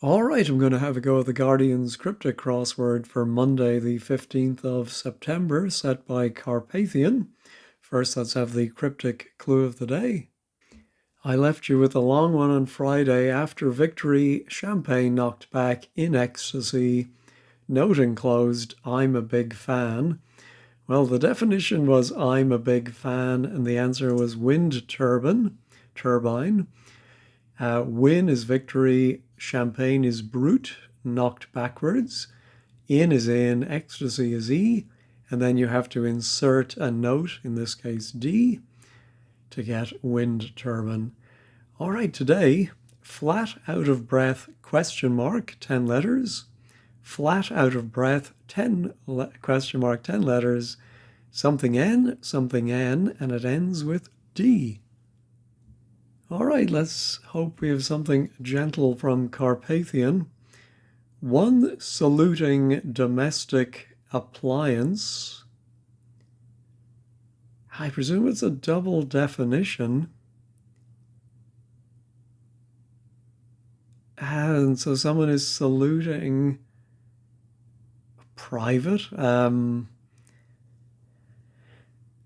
All right, I'm going to have a go at the Guardian's Cryptic Crossword for Monday, the 15th of September, set by Carpathian. First, let's have the cryptic clue of the day. I left you with a long one on Friday. After victory, champagne knocked back in ecstasy. Note enclosed, I'm a big fan. Well, the definition was I'm a big fan, and the answer was wind turbine. Win is victory, champagne is brute, knocked backwards, in is in, ecstasy is E, and then you have to insert a note, in this case D, to get wind turbine. All right, today, flat out of breath, question mark, 10 letters, flat out of breath, question mark, 10 letters, something N, and it ends with D. All right, let's hope we have something gentle from Carpathian. One saluting domestic appliance. I presume it's a double definition. And so someone is saluting a private.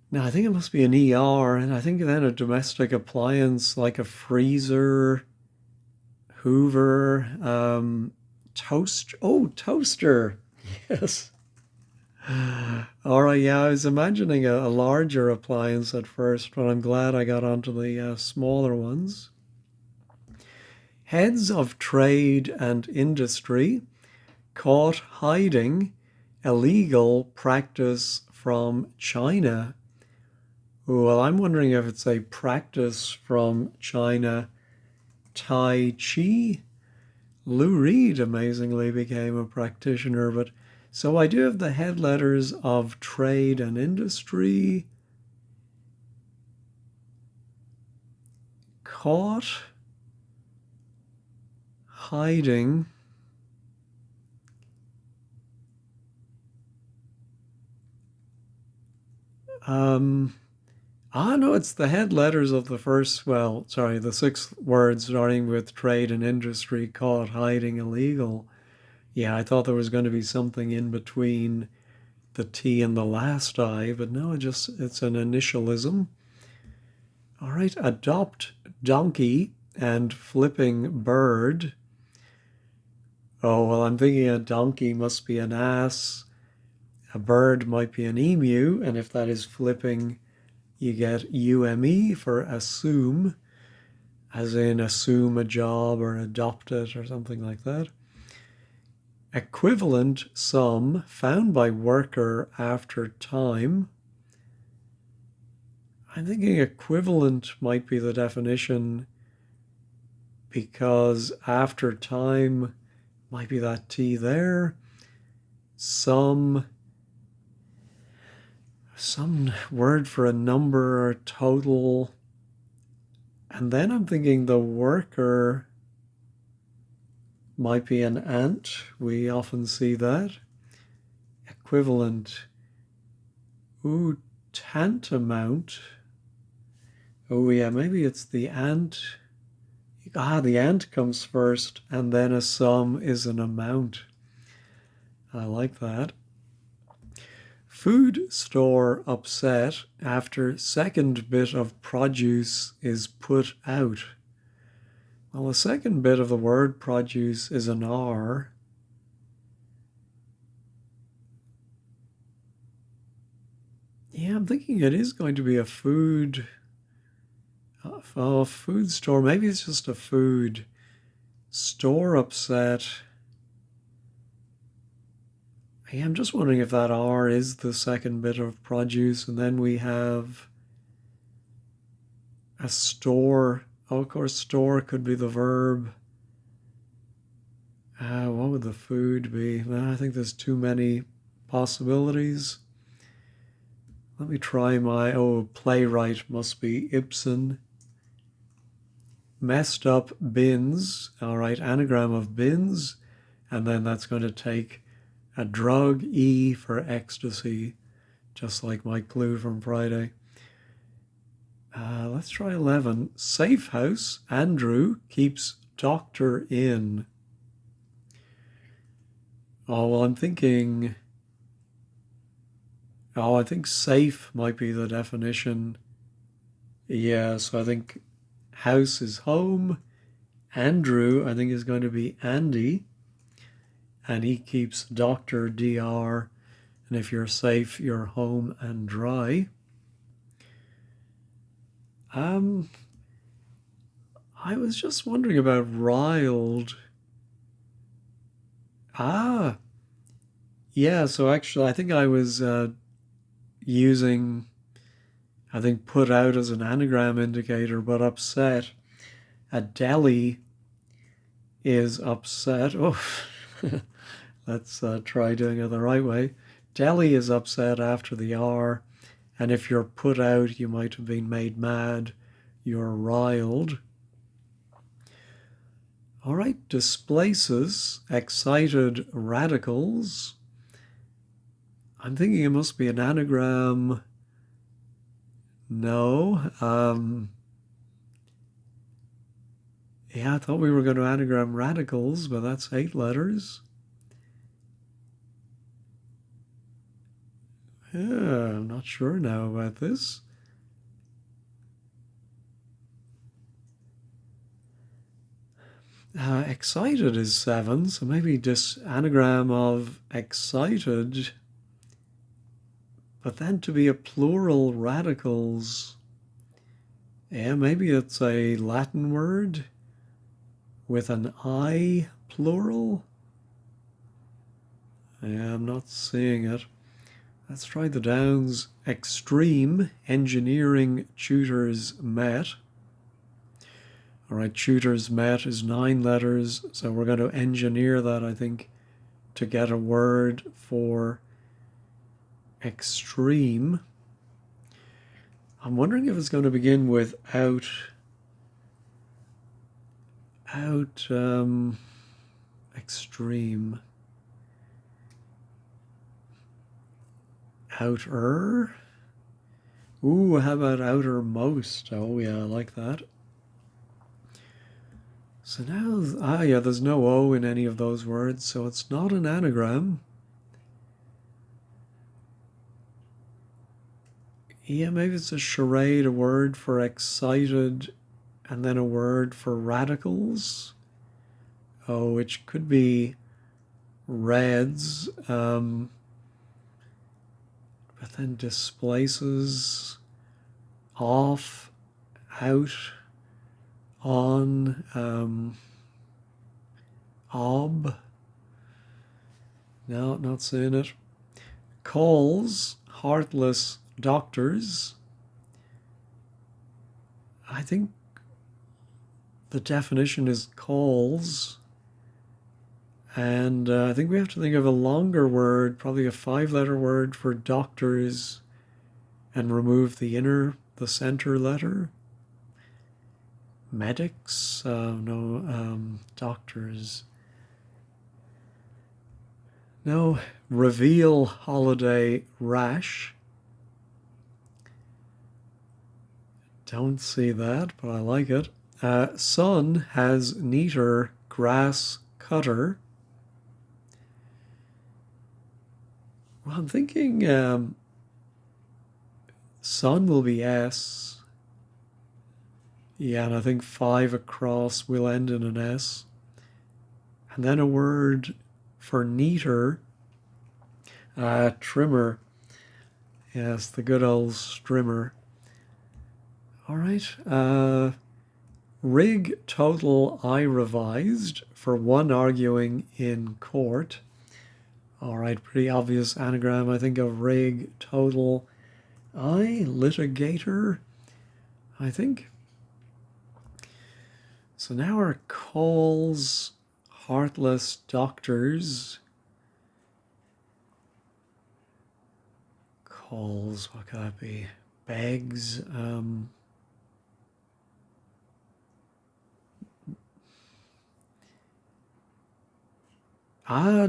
Now, I think it must be an ER, and I think then a domestic appliance like a freezer, Hoover, toaster. Yes. All right, yeah, I was imagining a larger appliance at first, but I'm glad I got onto the smaller ones. Heads of trade and industry caught hiding illegal practice from China. Well, I'm wondering if it's a practice from China, Tai Chi. Lou Reed amazingly became a practitioner, but so I do have the head letters of trade and industry. Caught hiding no, it's the head letters of the the 6 words starting with trade and industry, caught hiding illegal. Yeah, I thought there was going to be something in between the T and the last I, but no, it's an initialism. All right, adopt donkey and flipping bird. Oh, well, I'm thinking a donkey must be an ass, a bird might be an emu, and if that is flipping, you get UME for assume, as in assume a job or adopt it or something like that. Equivalent sum found by worker after time. I'm thinking equivalent might be the definition because after time might be that T there. Some word for a number or total. And then I'm thinking the worker might be an ant. We often see that. Equivalent. Ooh, tantamount. Oh yeah, maybe it's the ant. The ant comes first, and then a sum is an amount. I like that. Food store upset after second bit of produce is put out. Well, the second bit of the word produce is an R. Yeah, I'm thinking it is going to be a food store. Maybe it's just a food store upset. Yeah, I'm just wondering if that R is the second bit of produce, and then we have a store. Oh, of course, store could be the verb. What would the food be? I think there's too many possibilities. Let me try playwright must be Ibsen. Messed up bins. All right, anagram of bins. And then that's going to take a drug, E for ecstasy, just like my clue from Friday. Let's try 11. Safe house, Andrew keeps doctor in. Oh, well, I'm thinking, oh, I think safe might be the definition. Yeah, so I think house is home. Andrew, I think, is going to be Andy, and he keeps Dr. Dr. And if you're safe, you're home and dry. Um, I was just wondering about riled. Ah, yeah, so actually, I think I was using, I think, put out as an anagram indicator, but upset. A deli is upset. Oh, let's try doing it the right way. Deli is upset after the R, and if you're put out, you might have been made mad. You're riled. All right, displaces, excited radicals. I'm thinking it must be an anagram. No. Yeah, I thought we were going to anagram radicals, but that's 8 letters. Yeah, I'm not sure now about this. Excited is 7, so maybe just anagram of excited, but then to be a plural radicals. Yeah, maybe it's a Latin word with an I plural. Yeah, I'm not seeing it. Let's try the downs. Extreme engineering tutors met. All right, tutors met is 9 letters, so we're going to engineer that, I think, to get a word for extreme. I'm wondering if it's going to begin with extreme, outer. Ooh, how about outermost? Oh yeah, I like that. So now, yeah, there's no O in any of those words, so it's not an anagram. Yeah, maybe it's a charade, a word for excited, and then a word for radicals. Oh, which could be reds, but then displaces, off, out, on, ob. No, not seeing it. Calls, heartless doctors. I think the definition is calls. And I think we have to think of a longer word, probably a 5-letter word for doctors, and remove the center letter. Medics? No, doctors. No, reveal holiday rash. Don't see that, but I like it. Son has neater grass cutter. Well, I'm thinking son will be S. Yeah, and I think 5 across will end in an S. And then a word for neater, trimmer. Yes, the good old strimmer. All right. Rig total I revised for one arguing in court. All right, pretty obvious anagram, I think, of rig total I litigator, I think. So now our calls, heartless doctors. Calls, what could that be? Begs.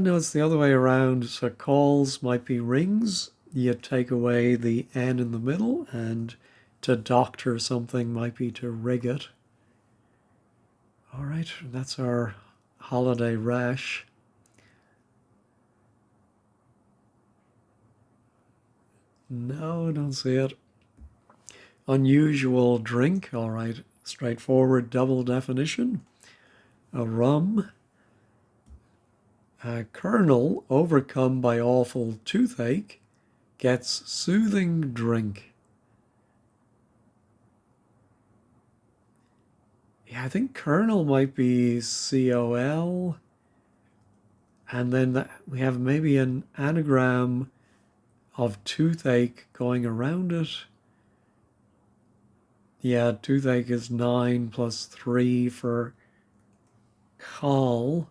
No, it's the other way around. So calls might be rings. You take away the N in the middle, and to doctor something might be to rig it. All right, that's our holiday rash. No, don't see it. Unusual drink. All right. Straightforward double definition. A rum. A colonel overcome by awful toothache gets soothing drink. Yeah, I think colonel might be COL. And then we have maybe an anagram of toothache going around it. Yeah, toothache is 9 plus 3 for call.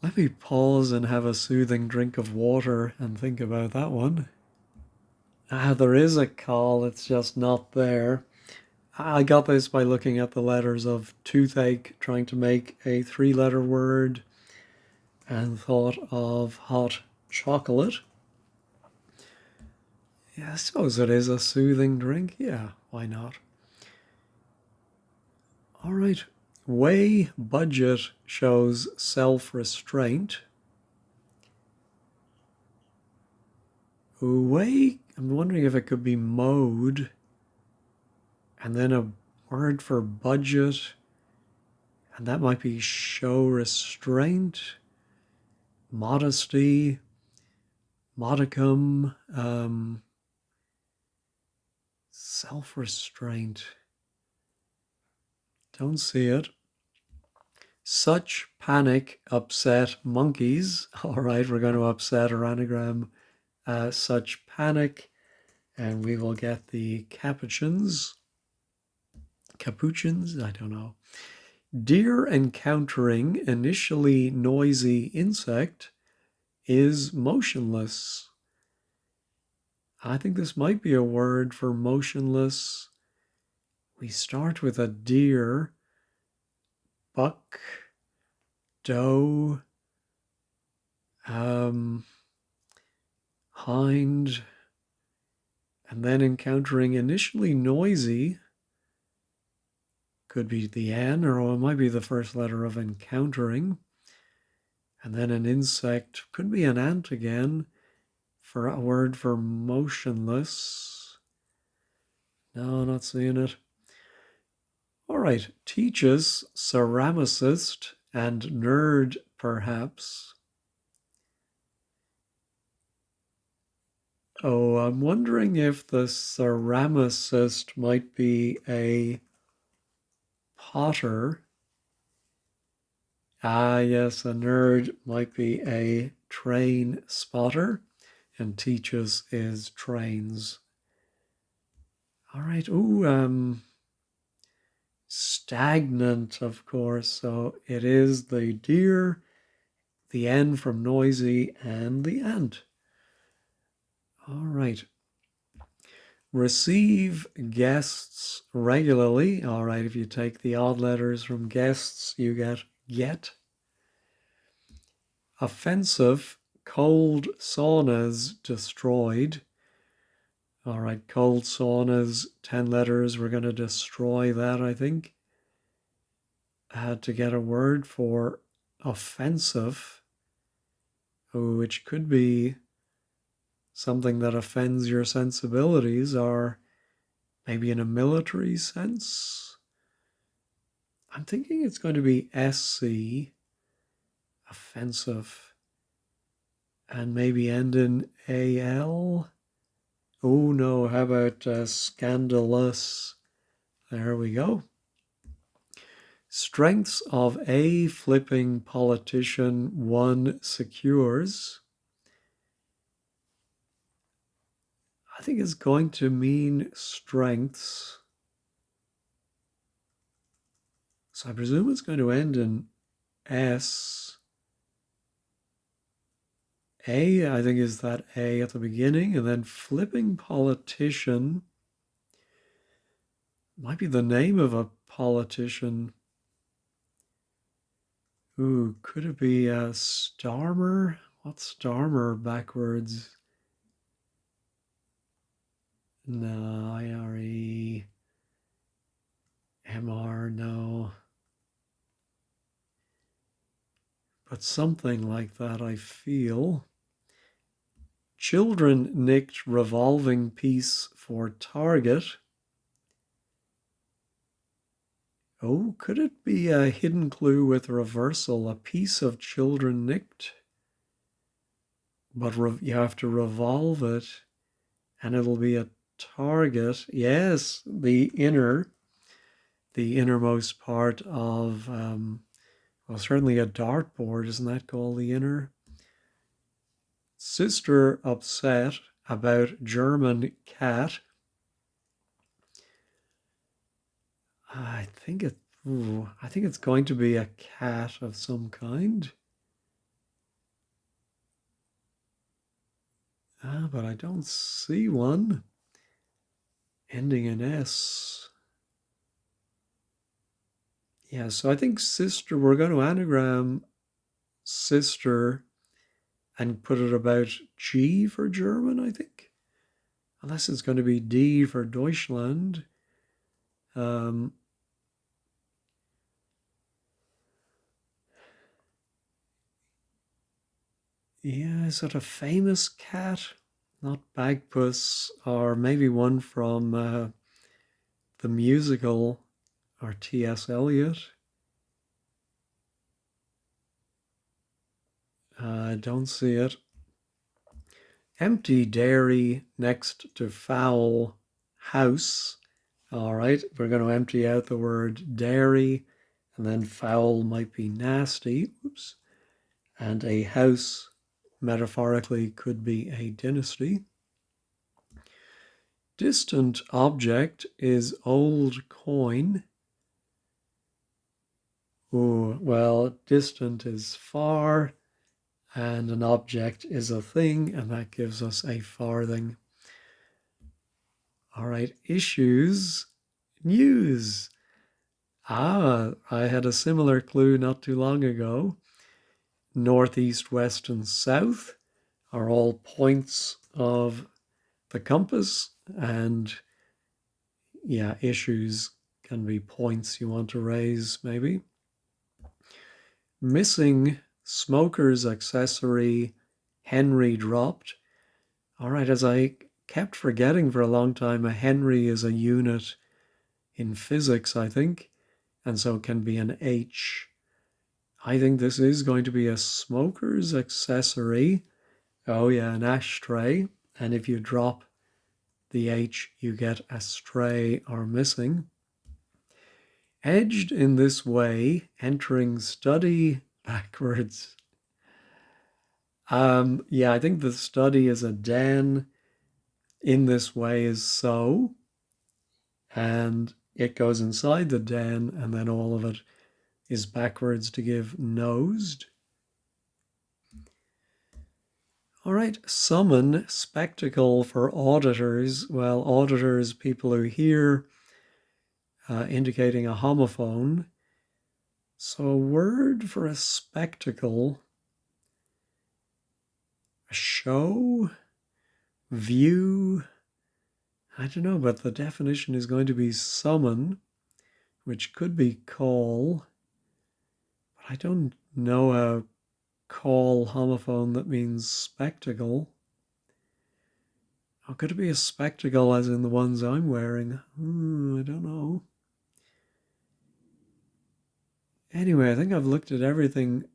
Let me pause and have a soothing drink of water and think about that one. There is a call, it's just not there. I got this by looking at the letters of toothache, trying to make a 3-letter word, and thought of hot chocolate. Yeah, I suppose it is a soothing drink. Yeah, why not? All right. Way budget shows self-restraint. Way, I'm wondering if it could be mode, and then a word for budget, and that might be show restraint, modesty, modicum, self-restraint. Don't see it. Such panic upset monkeys. All right, we're going to upset our anagram. Such panic, and we will get the capuchins. Capuchins, I don't know. Deer encountering initially noisy insect is motionless. I think this might be a word for motionless. We start with a deer, buck, doe, hind, and then encountering initially noisy. Could be the N, or it might be the first letter of encountering. And then an insect, could be an ant again, for a word for motionless. No, not seeing it. All right, teaches, ceramicist, and nerd, perhaps. Oh, I'm wondering if the ceramicist might be a potter. Ah, yes, a nerd might be a train spotter, and teaches is trains. All right. Ooh, stagnant, of course. So it is the deer, the N from noisy, and the ant. All right. Receive guests regularly. All right. If you take the odd letters from guests, you get. Offensive, cold saunas destroyed. All right, cold saunas, 10 letters. We're going to destroy that, I think. Had to get a word for offensive, which could be something that offends your sensibilities, or maybe in a military sense. I'm thinking it's going to be SC, offensive, and maybe end in AL. Oh no, how about scandalous? There we go. Strengths of a flipping politician one secures. I think it's going to mean strengths. So I presume it's going to end in S. A, I think, is that A at the beginning, and then flipping politician might be the name of a politician. Ooh, could it be Starmer? What's Starmer backwards? No, IRE. MR, no. But something like that, I feel. Children nicked revolving piece for target. Oh, could it be a hidden clue with reversal? A piece of children nicked, but you have to revolve it and it'll be a target. Yes, the innermost part of, well, certainly a dartboard. Isn't that called the inner? Sister upset about German cat. I think it's going to be a cat of some kind. But I don't see one ending in S. Yeah, so I think sister, we're going to anagram sister and put it about G for German, I think. Unless it's going to be D for Deutschland. Yeah, is that a famous cat? Not Bagpuss, or maybe one from the musical or T.S. Eliot. I don't see it. Empty dairy next to foul house. All right, we're going to empty out the word dairy, and then foul might be nasty. Oops. And a house metaphorically could be a dynasty. Distant object is old coin. Oh, well, distant is far, and an object is a thing, and that gives us a farthing. All right, issues, news. I had a similar clue not too long ago. Northeast, west, and south are all points of the compass, and yeah, issues can be points you want to raise, maybe. Missing smoker's accessory, Henry dropped. All right, as I kept forgetting for a long time, a Henry is a unit in physics, I think, and so it can be an H. I think this is going to be a smoker's accessory. Oh yeah, an ashtray. And if you drop the H, you get astray or missing. Edged in this way, entering study backwards. Yeah, I think the study is a den. In this way is so. And it goes inside the den, and then all of it is backwards to give nosed. All right, summon spectacle for auditors. Well, auditors, people who hear, indicating a homophone. So a word for a spectacle, a show, view, I don't know, but the definition is going to be summon, which could be call, but I don't know a call homophone that means spectacle. Or could it be a spectacle as in the ones I'm wearing? I don't know. Anyway, I think I've looked at everything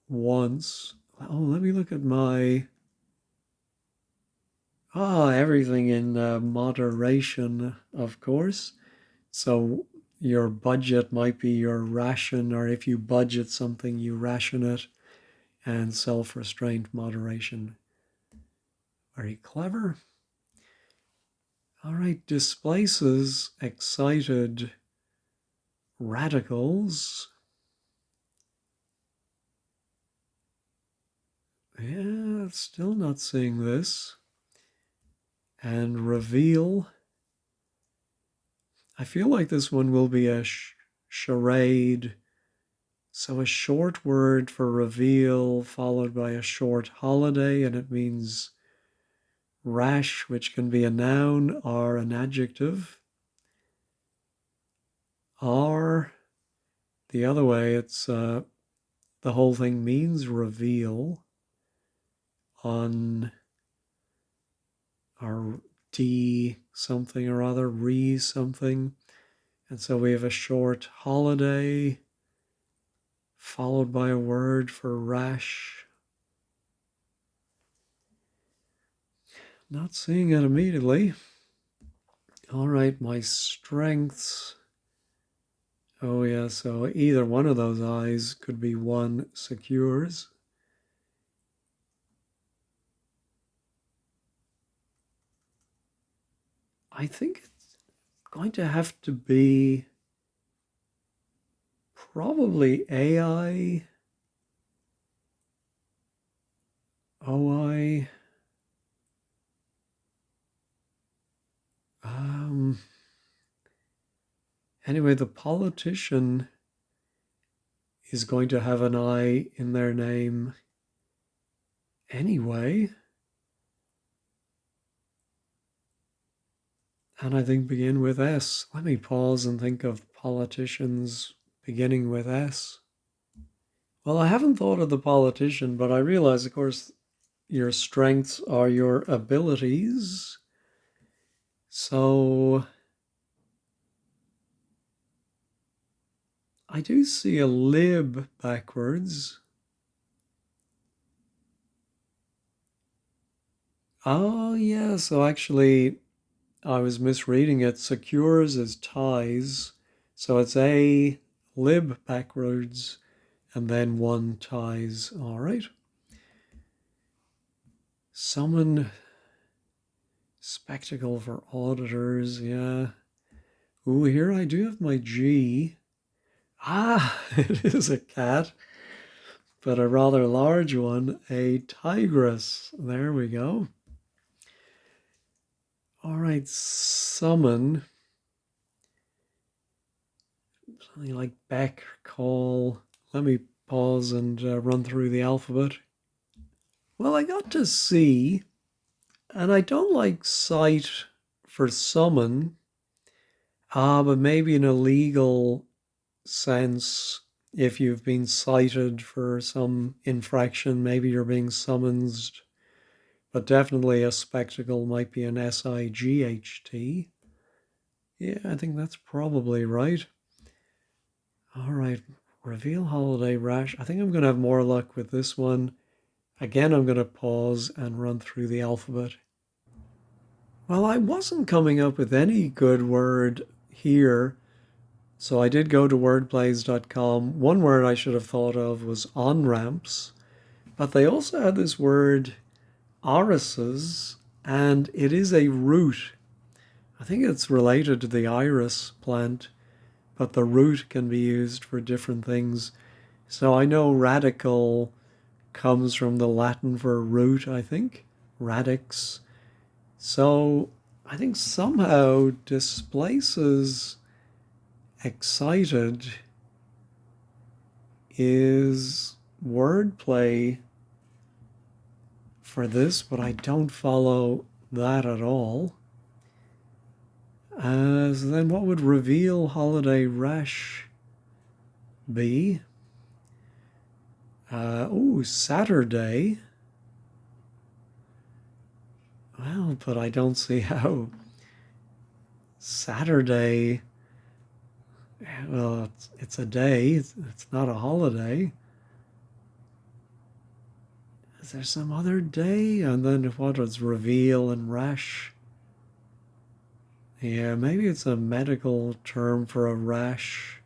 once. Oh, let me look at my... everything in moderation, of course. So your budget might be your ration, or if you budget something, you ration it. And self-restraint, moderation. Very clever. All right, displaces excited radicals. Yeah, still not seeing this. And reveal. I feel like this one will be a charade. So a short word for reveal followed by a short holiday, and it means rash, which can be a noun or an adjective. Or the other way, it's the whole thing means reveal. or D something or other, re something. And so we have a short holiday followed by a word for rash. Not seeing it immediately. All right, my strengths. Oh yeah, so either one of those eyes could be one secures. I think it's going to have to be probably AI, OI. Anyway, the politician is going to have an I in their name anyway. And I think begin with S. Let me pause and think of politicians beginning with S. Well, I haven't thought of the politician, but I realize, of course, your strengths are your abilities. So I do see a lib backwards. Oh, yeah. So actually, I was misreading it. Secures is ties. So it's a lib backwards and then one ties. All right. Summon spectacle for auditors. Yeah. Ooh, here I do have my G. Ah, it is a cat, but a rather large one, a tigress. There we go. All right, summon. Something like beck, call. Let me pause and run through the alphabet. Well, I got to C, and I don't like cite for summon. But maybe in a legal sense, if you've been cited for some infraction, maybe you're being summoned. But definitely a spectacle might be an SIGHT. Yeah, I think that's probably right. All right, reveal holiday rash. I think I'm going to have more luck with this one. Again, I'm going to pause and run through the alphabet. Well, I wasn't coming up with any good word here, so I did go to wordplays.com. One word I should have thought of was on-ramps, but they also had this word irises, and it is a root. I think it's related to the iris plant, but the root can be used for different things. So I know radical comes from the Latin for root, I think, radix. So I think somehow displaces excited is wordplay for this, but I don't follow that at all. So then what would reveal holiday rash be? Saturday. Well, but I don't see how Saturday, well, it's a day, it's not a holiday. Is there some other day? And then what was reveal and rash? Yeah, maybe it's a medical term for a rash.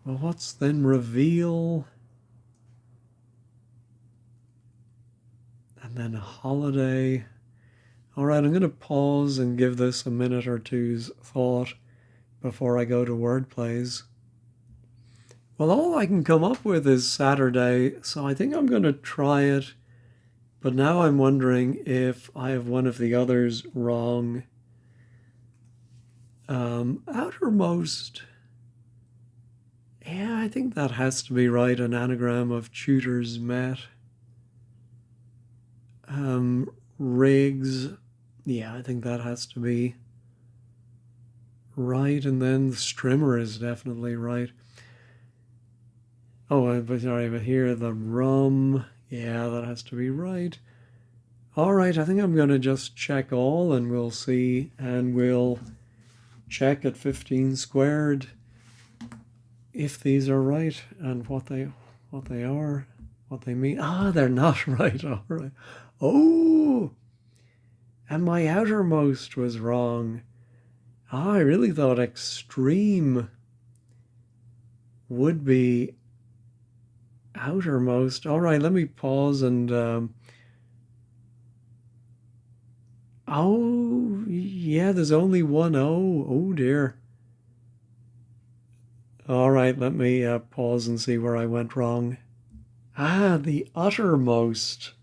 Well, what's then reveal? And then a holiday. All right, I'm going to pause and give this a minute or two's thought before I go to word plays. Well, all I can come up with is Saturday, so I think I'm going to try it. But now I'm wondering if I have one of the others wrong. Outermost. Yeah, I think that has to be right. An anagram of tutors met. Rigs. Yeah, I think that has to be right. And then the strimmer is definitely right. Oh, but sorry, but here the rum. Yeah, that has to be right. All right, I think I'm going to just check all and we'll see, and we'll check at 15 squared if these are right and what they are, what they mean. Ah, they're not right. All right. Oh, and my outermost was wrong. Ah, I really thought extreme would be outermost. All right, let me pause and oh, yeah, there's only one O. Oh dear. All right, let me pause and see where I went wrong. Ah, the uttermost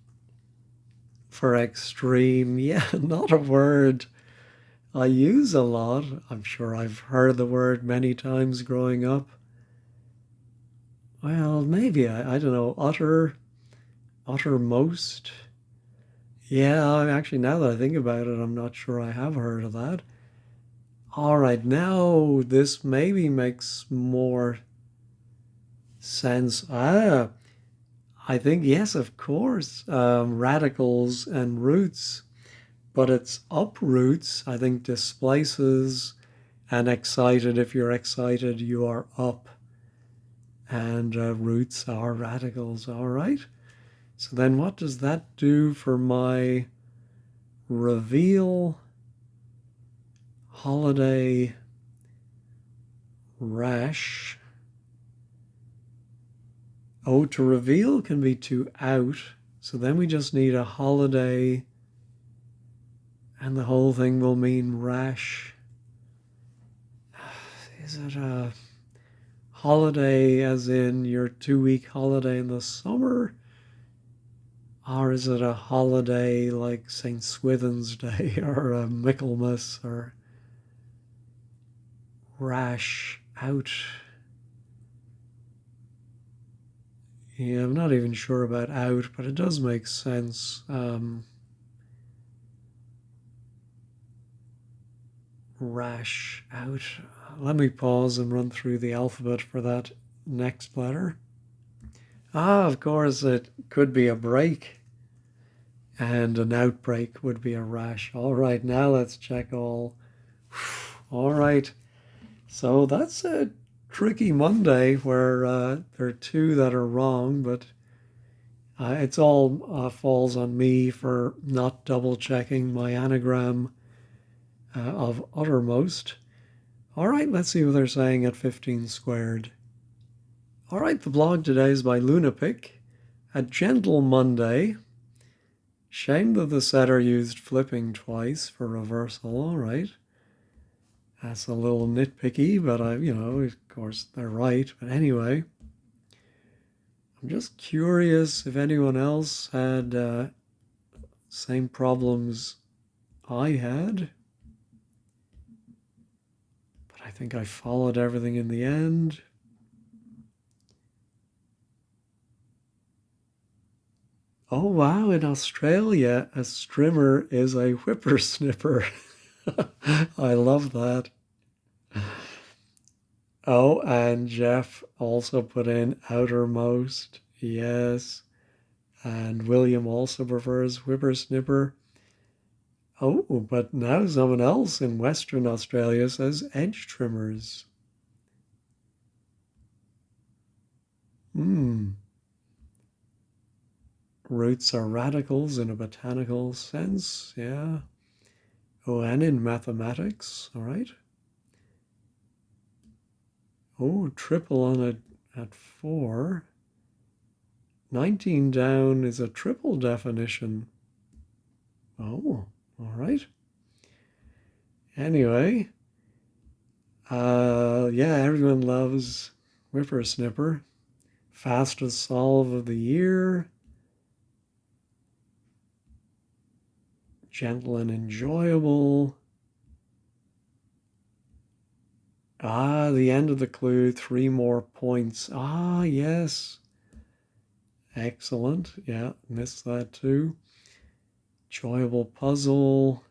for extreme. Yeah, not a word I use a lot. I'm sure I've heard the word many times growing up. Well, maybe, I don't know, uttermost. Yeah, actually, now that I think about it, I'm not sure I have heard of that. All right, now this maybe makes more sense. Ah, I think, yes, of course, radicals and roots, but it's uproots, I think, displaces, and excited. If you're excited, you are up, and roots are radicals. All right. So then what does that do for my reveal, holiday, rash? Oh, to reveal can be to out. So then we just need a holiday, and the whole thing will mean rash. Is it a holiday as in your 2-week holiday in the summer? Or is it a holiday like St. Swithin's Day or a Michaelmas or rash out? Yeah, I'm not even sure about out, but it does make sense. Rash out. Let me pause and run through the alphabet for that next letter. Ah, of course, it could be a break, and an outbreak would be a rash. All right, now let's check all. All right, so that's a tricky Monday where there are two that are wrong, but it's all falls on me for not double checking my anagram of uttermost. All right, let's see what they're saying at 15 squared. All right, the blog today is by Lunapic. A gentle Monday. Shame that the setter used flipping twice for reversal. All right. That's a little nitpicky, but of course they're right. But anyway, I'm just curious if anyone else had same problems I had. But I think I followed everything in the end. Oh, wow, in Australia, a strimmer is a whippersnipper. I love that. Oh, and Jeff also put in outermost. Yes. And William also prefers whippersnipper. Oh, but now someone else in Western Australia says edge trimmers. Roots are radicals in a botanical sense, yeah. Oh, and in mathematics, all right. Oh, triple on it at 4. 19 down is a triple definition. Oh, all right. Anyway, yeah, everyone loves whippersnipper. Fastest solve of the year. Gentle and enjoyable. Ah, the end of the clue, 3 more points. Ah, yes. Excellent. Yeah, missed that too. Enjoyable puzzle.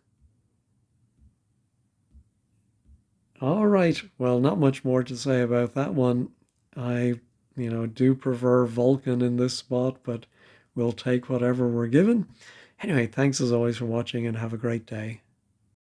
All right. Well, not much more to say about that one. I, do prefer Vulcan in this spot, but we'll take whatever we're given. Anyway, thanks as always for watching and have a great day.